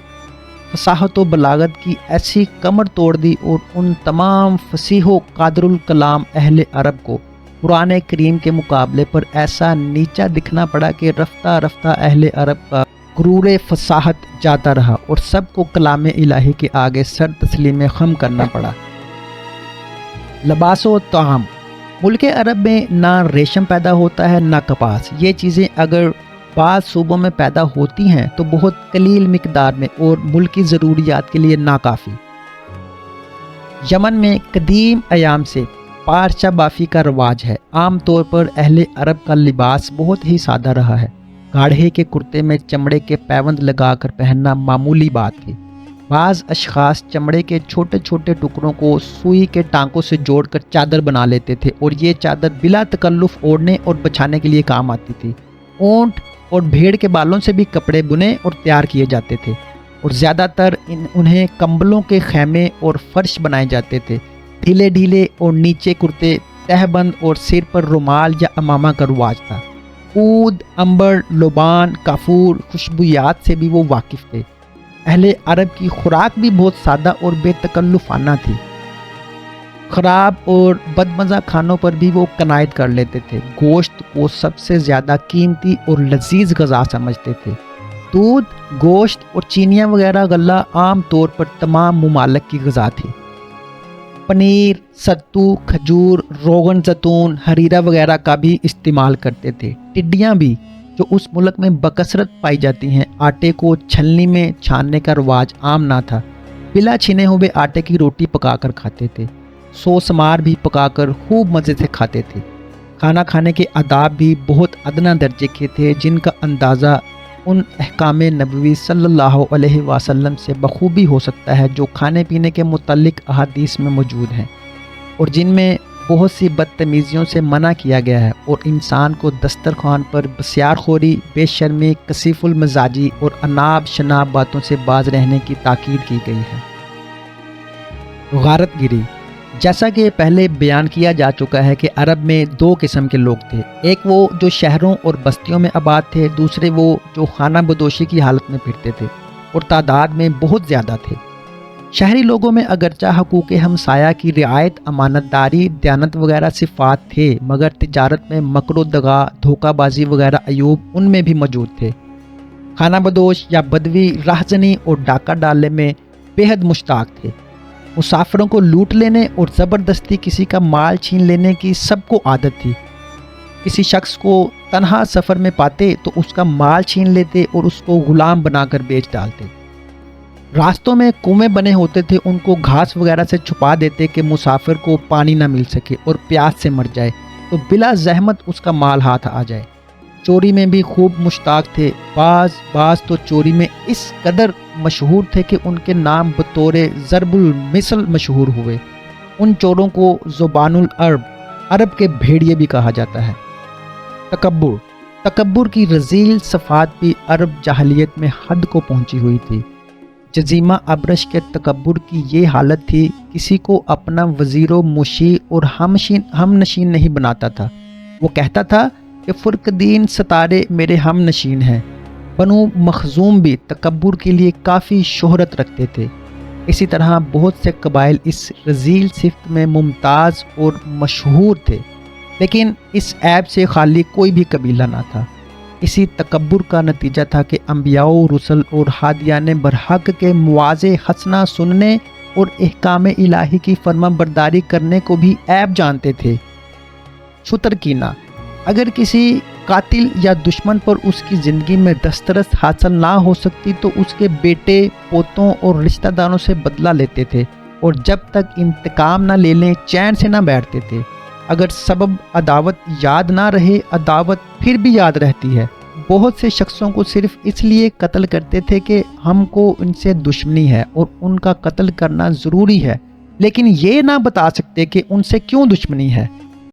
فصاحت و بلاغت کی ایسی کمر توڑ دی اور ان تمام فصیح و قادر الکلام اہل عرب کو قرآن کریم کے مقابلے پر ایسا نیچا دکھنا پڑا کہ رفتہ رفتہ اہل عرب کا غرور فصاحت جاتا رہا اور سب کو کلام الہی کے آگے سر تسلیم خم کرنا پڑا۔ لباس و طعام۔ ملک عرب میں نہ ریشم پیدا ہوتا ہے نہ کپاس۔ یہ چیزیں اگر بعض صوبوں میں پیدا ہوتی ہیں تو بہت قلیل مقدار میں اور ملکی ضروریات کے لیے ناکافی۔ یمن میں قدیم ایام سے پارچہ بافی کا رواج ہے۔ عام طور پر اہل عرب کا لباس بہت ہی سادہ رہا ہے۔ گاڑھے کے کرتے میں چمڑے کے پیوند لگا کر پہننا معمولی بات تھی۔ بعض اشخاص چمڑے کے چھوٹے چھوٹے ٹکڑوں کو سوئی کے ٹانکوں سے جوڑ کر چادر بنا لیتے تھے اور یہ چادر بلا تکلف اوڑھنے اور بچھانے کے لیے کام آتی تھی۔ اونٹ اور بھیڑ کے بالوں سے بھی کپڑے بنے اور تیار کیے جاتے تھے اور زیادہ تر انہیں کمبلوں کے خیمے اور فرش بنائے جاتے تھے۔ ڈھیلے ڈھیلے اور نیچے کرتے تہہ بند اور سر پر رومال یا امامہ کا رواج تھا۔ عود، عنبر، لبان، کافور، خوشبویات سے بھی وہ واقف تھے۔ اہل عرب کی خوراک بھی بہت سادہ اور بے تکلفانہ تھی۔ خراب اور بدمزہ کھانوں پر بھی وہ کنایت کر لیتے تھے۔ گوشت کو سب سے زیادہ قیمتی اور لذیذ غذا سمجھتے تھے۔ دودھ، گوشت اور چینیاں وغیرہ غلہ عام طور پر تمام ممالک کی غذا تھی۔ پنیر، ستو، کھجور، روغن زیتون، ہریرہ وغیرہ کا بھی استعمال کرتے تھے۔ ٹڈیاں بھی جو اس ملک میں بکثرت پائی جاتی ہیں، آٹے کو چھلنی میں چھاننے کا رواج عام نہ تھا۔ بلا چھنے ہوئے آٹے کی روٹی پکا کر کھاتے تھے۔ سو سمار بھی پکا کر خوب مزے سے کھاتے تھے۔ کھانا کھانے کے آداب بھی بہت ادنیٰ درجے کے تھے جن کا اندازہ ان احکام نبوی صلی اللہ علیہ وسلم سے بخوبی ہو سکتا ہے جو کھانے پینے کے متعلق احادیث میں موجود ہیں اور جن میں بہت سی بدتمیزیوں سے منع کیا گیا ہے اور انسان کو دسترخوان پر بسیار خوری، بے شرمی، کثیف المزاجی اور اناب شناب باتوں سے باز رہنے کی تاکید کی گئی ہے۔ غارت گیری۔ جیسا کہ پہلے بیان کیا جا چکا ہے کہ عرب میں دو قسم کے لوگ تھے، ایک وہ جو شہروں اور بستیوں میں آباد تھے، دوسرے وہ جو خانہ بدوشی کی حالت میں پھرتے تھے اور تعداد میں بہت زیادہ تھے۔ شہری لوگوں میں اگرچہ حقوق ہمسایہ کی رعایت، امانت داری، دیانت وغیرہ صفات تھے، مگر تجارت میں مکر و دغا، دھوکہ بازی وغیرہ عیوب ان میں بھی موجود تھے۔ خانہ بدوش یا بدوی راہزنی اور ڈاکہ ڈالنے میں بے حد مشتاق تھے۔ مسافروں کو لوٹ لینے اور زبردستی کسی کا مال چھین لینے کی سب کو عادت تھی۔ کسی شخص کو تنہا سفر میں پاتے تو اس کا مال چھین لیتے اور اس کو غلام بنا کر بیچ ڈالتے۔ راستوں میں کنویں بنے ہوتے تھے، ان کو گھاس وغیرہ سے چھپا دیتے کہ مسافر کو پانی نہ مل سکے اور پیاس سے مر جائے تو بلا زحمت اس کا مال ہاتھ آ جائے۔ چوری میں بھی خوب مشتاق تھے۔ بعض تو چوری میں اس قدر مشہور تھے کہ ان کے نام بطور ضرب المثل مشہور ہوئے۔ ان چوروں کو زبان العرب، عرب کے بھیڑیے بھی کہا جاتا ہے۔ تکبر کی رذیل صفات بھی عرب جاہلیت میں حد کو پہنچی ہوئی تھی۔ جزیمہ ابرش کے تکبر کی یہ حالت تھی، کسی کو اپنا وزیر و مشیر اور ہم نشین نہیں بناتا تھا۔ وہ کہتا تھا کہ فرق دین ستارے میرے ہم نشین ہیں۔ بنو مخزوم بھی تکبر کے لیے کافی شہرت رکھتے تھے۔ اسی طرح بہت سے قبائل اس رذیل صفت میں ممتاز اور مشہور تھے۔ لیکن اس عیب سے خالی کوئی بھی قبیلہ نہ تھا۔ اسی تکبر کا نتیجہ تھا کہ انبیاء و رسل اور ہادیان برحق کے مواضع حسنہ سننے اور احکام الہی کی فرما برداری کرنے کو بھی عیب جانتے تھے۔ شتر کینہ، اگر کسی قاتل یا دشمن پر اس کی زندگی میں دسترس حاصل نہ ہو سکتی تو اس کے بیٹے، پوتوں اور رشتہ داروں سے بدلہ لیتے تھے، اور جب تک انتقام نہ لے لیں چین سے نہ بیٹھتے تھے۔ اگر سبب عداوت یاد نہ رہے، عداوت پھر بھی یاد رہتی ہے۔ بہت سے شخصوں کو صرف اس لیے قتل کرتے تھے کہ ہم کو ان سے دشمنی ہے اور ان کا قتل کرنا ضروری ہے، لیکن یہ نہ بتا سکتے کہ ان سے کیوں دشمنی ہے۔